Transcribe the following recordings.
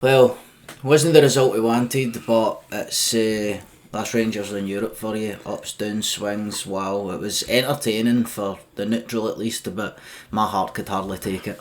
Well, wasn't the result we wanted, but it's that's Rangers in Europe for you. Ups, downs, swings. Wow, it was entertaining for the neutral at least, but my heart could hardly take it.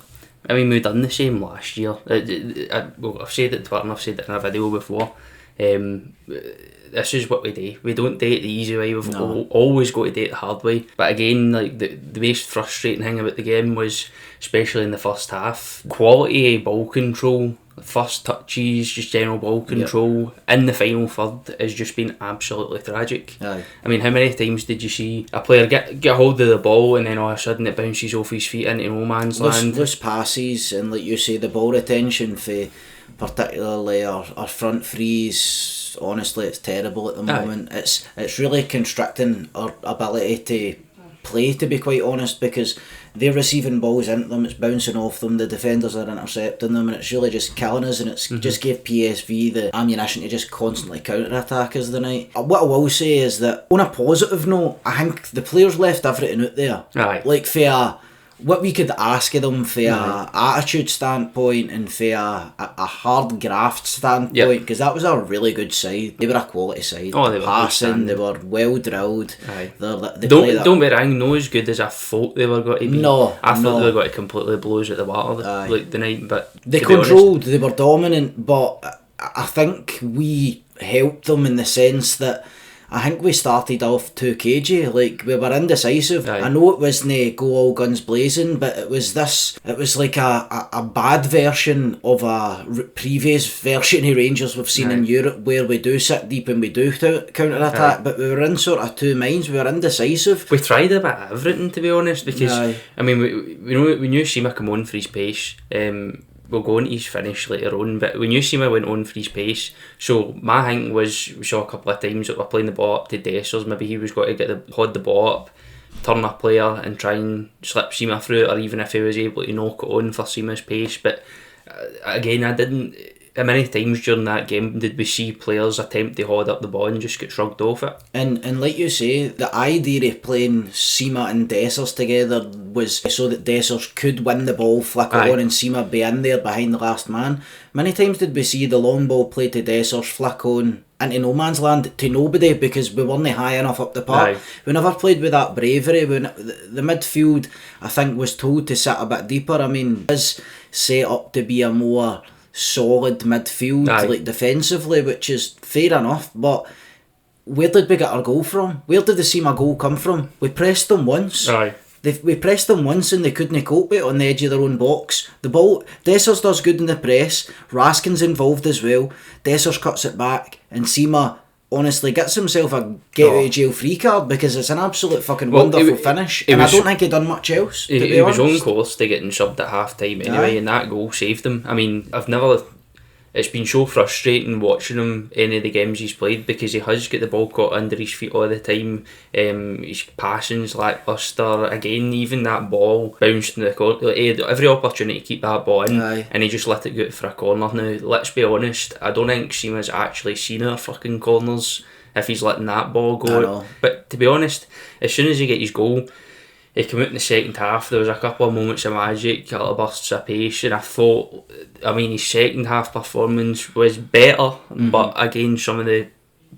I mean, we've done the same last year. I've said it to Twitter and I've said it in a video before. This is what we do. We don't do it the easy way. We've always got to do it the hard way. But again, like the most frustrating thing about the game was, especially in the first half, quality ball control, first touches, just general ball control in the final third has just been absolutely tragic. Aye. I mean, how many times did you see a player get hold of the ball and then all of a sudden it bounces off his feet into no man's land? Loose passes, and like you say, the ball retention for particularly our front threes. Honestly, it's terrible at the moment. It's really constricting our ability to play, to be quite honest, because they're receiving balls into them, it's bouncing off them, the defenders are intercepting them, and it's really just killing us, and it's just gave PSV the ammunition to just constantly counter-attack us the night. What I will say is that, on a positive note, I think the players left everything out there. Aye. Like, for what we could ask of them for a attitude standpoint and for a hard graft standpoint, because that was a really good side. They were a quality side. Oh, they were passing, they were well drilled. Aye. Don't be wrong, not as good as I thought they were going to be. No, I thought they were going to completely blow us at the water like the night, but they controlled, they were dominant, but I think we helped them in the sense that I think we started off too cagey, like we were indecisive. Aye. I know it wasn't go all guns blazing, but it was like a bad version of a previous version of Rangers we've seen in Europe, where we do sit deep and we do counter-attack, but we were in sort of two minds, we were indecisive. We tried a bit of everything, to be honest, because I mean we knew Sima come on for his pace. We'll go into his finish later on, but we knew Sima went on for his pace, so my thing was, we saw a couple of times that we're playing the ball up to Dessers, maybe he was going to hold the ball up, turn a player and try and slip Sima through it, or even if he was able to knock it on for Sima's pace. But again, how many times during that game did we see players attempt to hold up the ball and just get shrugged off it? And like you say, the idea of playing Sima and Dessers together was so that Dessers could win the ball, flick it on, and Sima be in there behind the last man. Many times did we see the long ball played to Dessers, flick on into no man's land to nobody, because we weren't high enough up the park. We never played with that bravery. The midfield, I think, was told to sit a bit deeper. I mean, it is set up to be a more solid midfield, like defensively, which is fair enough, but where did we get our goal from? Where did the Sima goal come from? We pressed them once. We pressed them once and they couldn't cope with it on the edge of their own box. The ball, Dessers does good in the press, Raskin's involved as well, Dessers cuts it back, and Sima honestly gets himself a get out of jail free card, because it's an absolute fucking wonderful finish, and I don't think he'd done much else. He was on course to getting subbed at half time anyway, and that goal saved him. I mean, it's been so frustrating watching him any of the games he's played, because he has got the ball caught under his feet all the time. His passing's lacklustre. Again, even that ball bounced in the corner. He had every opportunity to keep that ball in, and he just let it go for a corner. Now, let's be honest, I don't think Sima's actually seen our fucking corners if he's letting that ball go. But to be honest, as soon as he get his goal, he came out in the second half, there was a couple of moments of magic, a little bursts of pace, and I thought, I mean, his second half performance was better, but again, some of the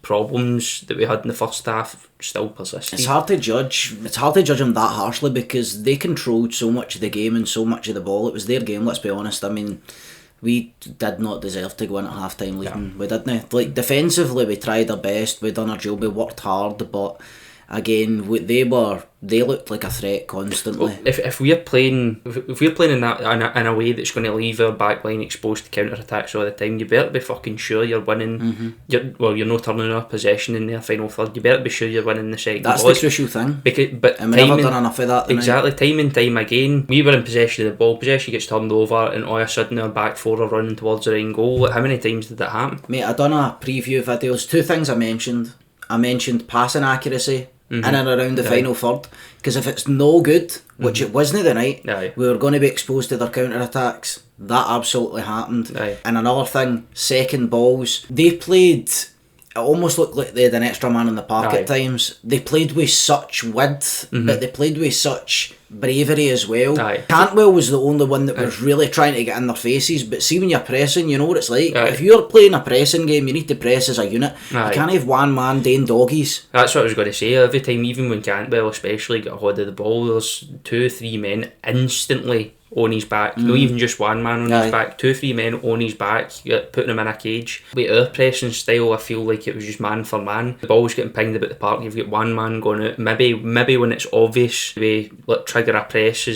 problems that we had in the first half still persisted. It's hard to judge him that harshly, because they controlled so much of the game and so much of the ball. It was their game, let's be honest. I mean, we did not deserve to go in at half time leading. We didn't. Like, defensively, we tried our best, we done our job, we worked hard, but again, they looked like a threat constantly. Well, if we're playing in that in a way that's going to leave our back line exposed to counter attacks all the time, you better be fucking sure you're winning. You're not turning our possession in their final third. You better be sure you're winning the second. That's the crucial thing. And we never done enough of that tonight. Exactly, time and time again, we were in possession of the ball. Possession gets turned over, and all of a sudden our back four are running towards the own goal. How many times did that happen? Mate, I done a preview video. There's two things I mentioned. I mentioned passing accuracy in and around the final third, because if it's no good, which it wasn't the night, we were going to be exposed to their counter-attacks. That absolutely happened. And another thing, second balls, they played it almost looked like they had an extra man in the park Aye. at times. They played with such width, but they played with such bravery as well. Aye. Cantwell was the only one that was really trying to get in their faces, but see when you're pressing, you know what it's like. Aye. If you're playing a pressing game, you need to press as a unit. Aye. You can't have one man doing doggies. That's what I was going to say. Every time, even when Cantwell especially got a hold of the ball, there's 2 or 3 men instantly on his back. Not even just one man on his back. 2 or 3 men on his back, putting him in a cage. With our pressing style, I feel like it was just man for man. The ball's getting pinged about the park. You've got one man going out. Maybe when it's obvious, we trigger a press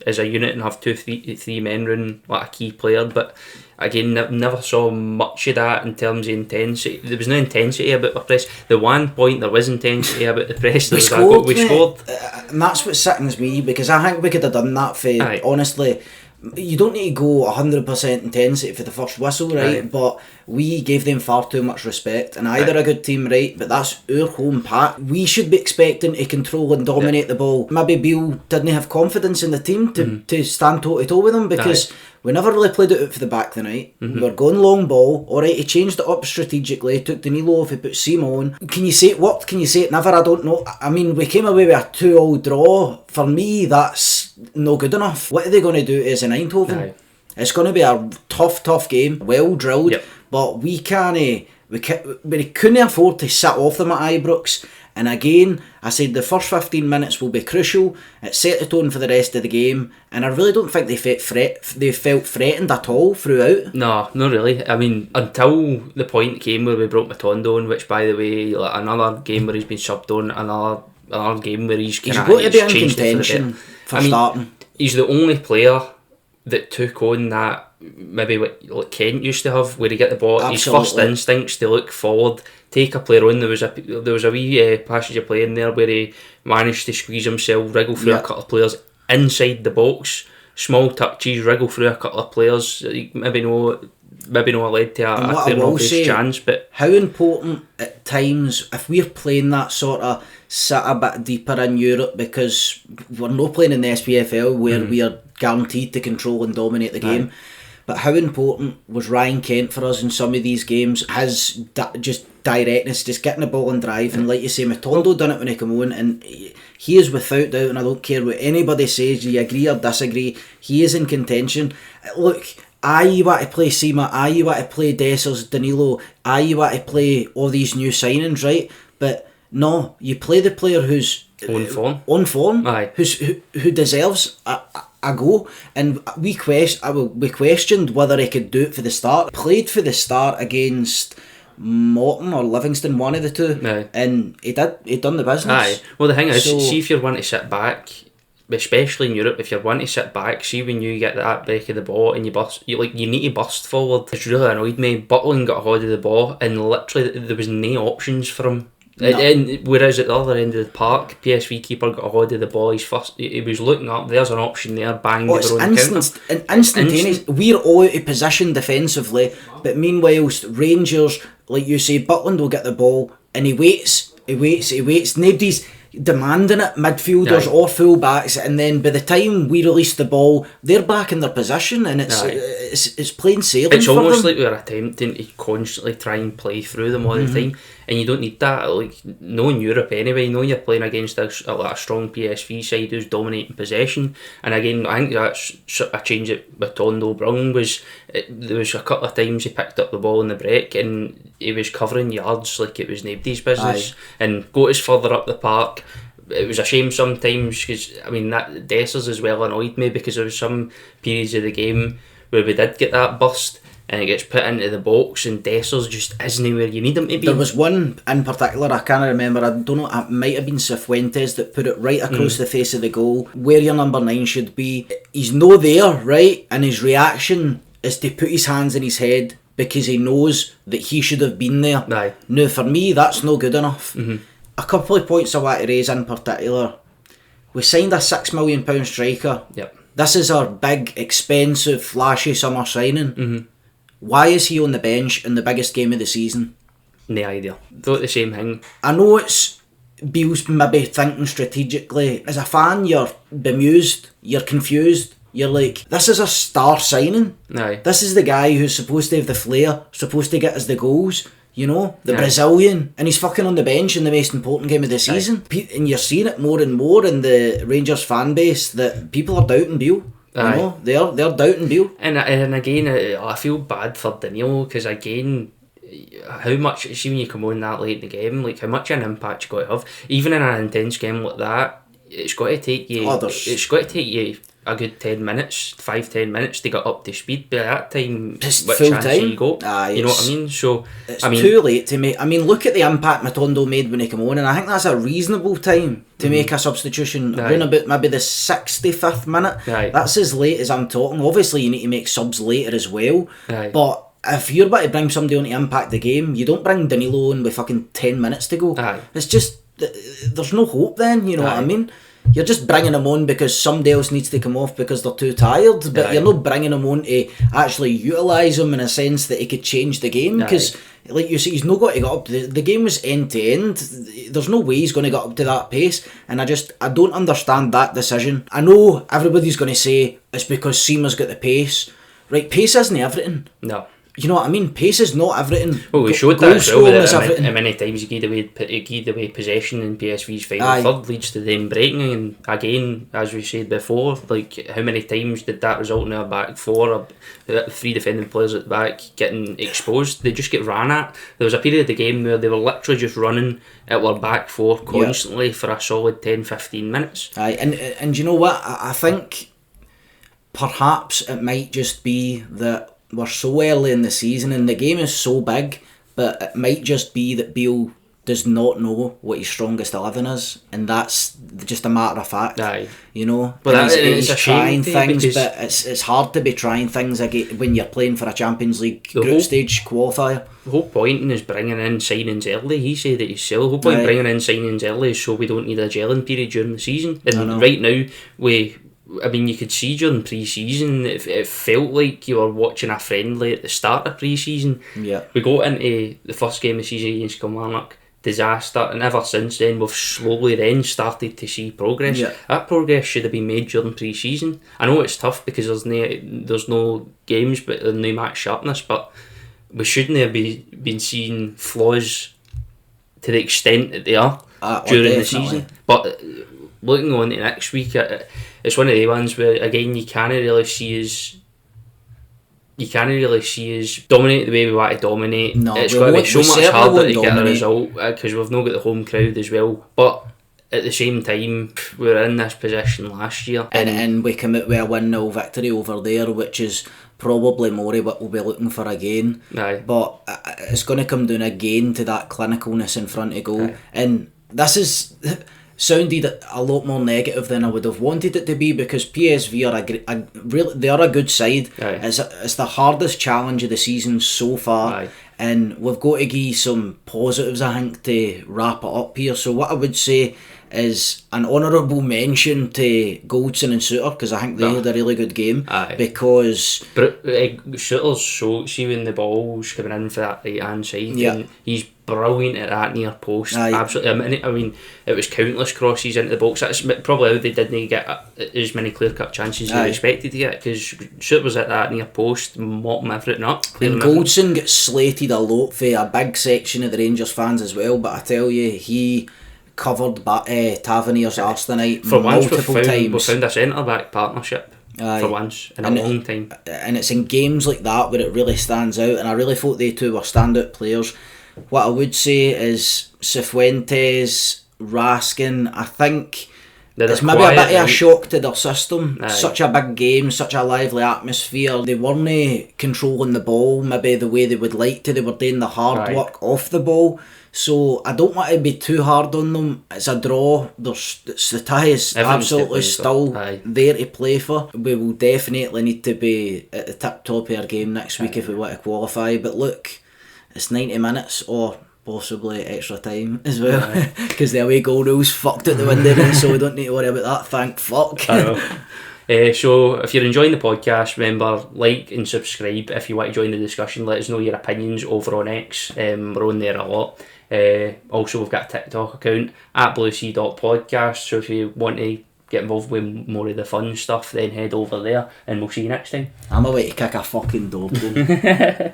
as a unit and have 2 or 3 men running like a key player. But again, never saw much of that in terms of intensity. There was no intensity about the press. The one point there was intensity about the press. We scored. And that's what sickens me, because I think we could have done that for, honestly, you don't need to go 100% intensity for the first whistle, right? Aye. But we gave them far too much respect, and they're a good team, right? But that's our home patch. We should be expecting to control and dominate the ball. Maybe Beale didn't have confidence in the team to stand toe to toe with them, because we never really played it out for the back the night. We were going long ball. Alright, he changed it up strategically, took Danilo off, he put Simo on. Can you say it worked? Can you say it never? I don't know. I mean, we came away with a 2-2 draw. For me, that's no good enough. What are they going to do as in Eindhoven? Aye. It's going to be a tough game, well drilled, but we couldn't afford to sit off them at Ibrox. And again, I said the first 15 minutes will be crucial. It set the tone for the rest of the game, and I really don't think they felt threatened at all throughout. No, not really. I mean, until the point came where we brought Matondo on, which, by the way, like another game where he's been subbed on, another game where he's got to be in contention for starting. He's the only player that took on that, maybe what Kent used to have, where he get the ball. Absolutely. His first instincts to look forward, take a player on. There was a wee passage of play in there where he managed to squeeze himself, wriggle through a couple of players inside the box, small touches, wriggle through a couple of players. Maybe no led to a clear obvious chance. But how important at times, if we're playing that sort of sit a bit deeper in Europe, because we're not playing in the SPFL where we are guaranteed to control and dominate the game. But how important was Ryan Kent for us in some of these games? His just directness, just getting the ball and driving. Like you say, Matondo done it when he came on, and he is without doubt, and I don't care what anybody says, you agree or disagree, he is in contention. Look, you want to play Sima, you want to play Dessers, Danilo, you want to play all these new signings, right? But no, you play the player who's on form, who deserves a go. And we questioned whether he could do it for the start. Played for the start against Morton or Livingston, one of the two, and he done the business. Aye. Well, the thing is, see if you're wanting to sit back, especially in Europe, if you're wanting to sit back, see when you get that break of the ball and you need to burst forward. It's really annoyed me. Butland got a hold of the ball and literally there was no options for him. No. And whereas at the other end of the park, PSV keeper got a hold of the ball. He was looking up. There's an option there. Bang! It's instantaneous. We're all out of position defensively, but meanwhile, Rangers, like you say, Butland will get the ball and he waits. Nobody's demanding it, midfielders or full backs, and then by the time we release the ball, they're back in their position, and it's plain sailing. It's almost like we're attempting to constantly try and play through them all the time, and you don't need that. Like, no, in Europe anyway, no, you're playing against a strong PSV side who's dominating possession. And again, I think that's a change that Matondo brung was there was a couple of times he picked up the ball in the break and he was covering yards like it was nobody's business. And got us further up the park. It was a shame sometimes, because I mean that Dessers as well annoyed me, because there was some periods of the game where we did get that burst and it gets put into the box and Dessers just isn't where you need him to be. There was one in particular, I can't remember, I don't know, it might have been Cifuentes that put it right across the face of the goal where your number 9 should be. He's no there, right, and his reaction is to put his hands in his head because he knows that he should have been there. Aye. Now for me that's no good enough. A couple of points I want to raise in particular. We signed a £6 million striker. Yep. This is our big, expensive, flashy summer signing. Why is he on the bench in the biggest game of the season? No idea. Thought the same thing. I know it's Beale's maybe thinking strategically. As a fan, you're bemused, you're confused. You're like, this is a star signing. Aye. This is the guy who's supposed to have the flair, supposed to get us the goals. You know, the Brazilian, and he's fucking on the bench in the most important game of the season. And you're seeing it more and more in the Rangers fan base that people are doubting Beale. You know, they're doubting Beale. And again, I feel bad for Danilo, because again, how much, see when you come on that late in the game, like how much an impact you got to have. Even in an intense game like that, it's got to take you. It's got to take you a good 10 minutes, 5-10 minutes to get up to speed. By that time, it's what full chance time. You got? You know what I mean? So it's too late to make. I mean, look at the impact Matondo made when he came on, and I think that's a reasonable time to make a substitution. Around about maybe the 65th minute. That's as late as I'm talking. Obviously, you need to make subs later as well. But if you're about to bring somebody on to impact the game, you don't bring Danilo on with fucking 10 minutes to go. It's just, there's no hope then, you know what I mean? You're just bringing them on because somebody else needs to come off because they're too tired, but you're not bringing them on to actually utilise him in a sense that he could change the game, because like you see, he's not got to get up to the game was end to end. There's no way he's going to get up to that pace, and I don't understand that decision. I know everybody's going to say it's because Seema's got the pace. Right, pace isn't everything. No. You know what I mean? Pace is not everything. Well, we showed that as well. How many times he gave away possession in PSV's final third leads to them breaking. And again, as we said before, like how many times did that result in our back four, or 3 defending players at the back getting exposed? They just get ran at. There was a period of the game where they were literally just running at our back four constantly for a solid 10-15 minutes. And you know what? I think perhaps it might just be that we're so early in the season and the game is so big, but it might just be that Beale does not know what his strongest 11 is, and that's just a matter of fact. You know, but he's trying things, but it's hard to be trying things again when you're playing for a Champions League group stage qualifier. The whole point is bringing in signings early. He said it himself. The whole point bringing in signings early is so we don't need a gelling period during the season. And right now, you could see during pre-season, it felt like you were watching a friendly at the start of pre-season. We got into the first game of the season against Kilmarnock, disaster, and ever since then we've slowly then started to see progress. That progress should have been made during pre-season. I know it's tough because there's no games, but there's no match sharpness, but we shouldn't have been seeing flaws to the extent that they are during the season. But looking on to next week, it's one of the ones where again you can't really see us dominate the way we want to dominate. It's going to be so much harder to get a result because we've not got the home crowd as well. But at the same time, we were in this position last year, and we come out with a 1-0 victory over there, which is probably more of what we'll be looking for again. But it's going to come down again to that clinicalness in front of goal, and this is sounded a lot more negative than I would have wanted it to be, because PSV are they are a good side. It's the hardest challenge of the season so far, and we've got to give some positives, I think, to wrap it up here. So what I would say is an honourable mention to Goldson and Suter, because I think they had a really good game. Because Suter's see when the ball's coming in for that right hand side, and he's brilliant at that near post. Absolutely. I mean, it was countless crosses into the box. That's probably how they didn't get as many clear cut chances as they expected to get, because Suter was at that near post, mopping everything up. And Goldson gets slated a lot for a big section of the Rangers fans as well, but I tell you, he covered Tavernier's arse tonight multiple times. We found a centre-back partnership for once in a long time. And it's in games like that where it really stands out, and I really thought they two were standout players. What I would say is Cifuentes, Raskin, I think it's maybe a bit of a shock to their system. Such a big game, such a lively atmosphere. They weren't controlling the ball maybe the way they would like to. They were doing the hard work off the ball. So I don't want to be too hard on them. It's a draw. The tie is absolutely still there to play for. We will definitely need to be at the tip top of our game next week if we want to qualify. But look, it's 90 minutes or possibly extra time as well, because the away goal rules fucked out the window, so we don't need to worry about that, thank fuck. I know. So if you're enjoying the podcast, remember, like and subscribe. If you want to join the discussion, let us know your opinions over on X. We're on there a lot. Also, we've got a TikTok account at bluesea.podcast, so if you want to get involved with more of the fun stuff, then head over there, and we'll see you next time. I'm away to kick a fucking door.